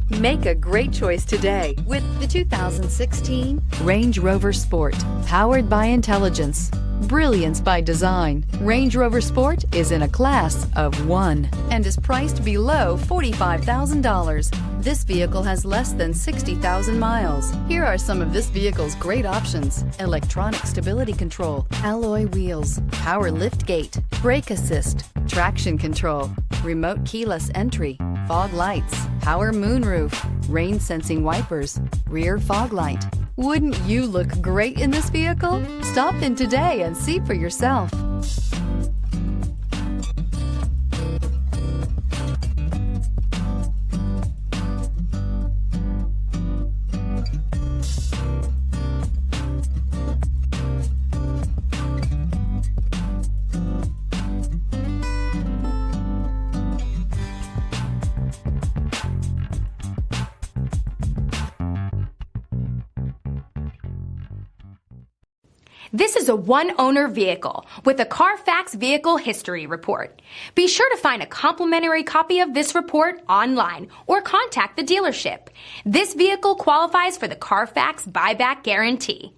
Make a great choice today with the 2016 Range Rover Sport. Powered by intelligence, brilliance by design, Range Rover Sport is in a class of one and is priced below $45,000. This vehicle has less than 60,000 miles. Here are some of this vehicle's great options: electronic stability control, alloy wheels, power lift gate, brake assist, traction control, remote keyless entry, fog lights, power moonroof, rain sensing wipers, rear fog light. Wouldn't you look great in this vehicle? Stop in today and see for yourself. This is a one-owner vehicle with a CARFAX Vehicle History Report. Be sure to find a complimentary copy of this report online or contact the dealership. This vehicle qualifies for the CARFAX Buyback Guarantee.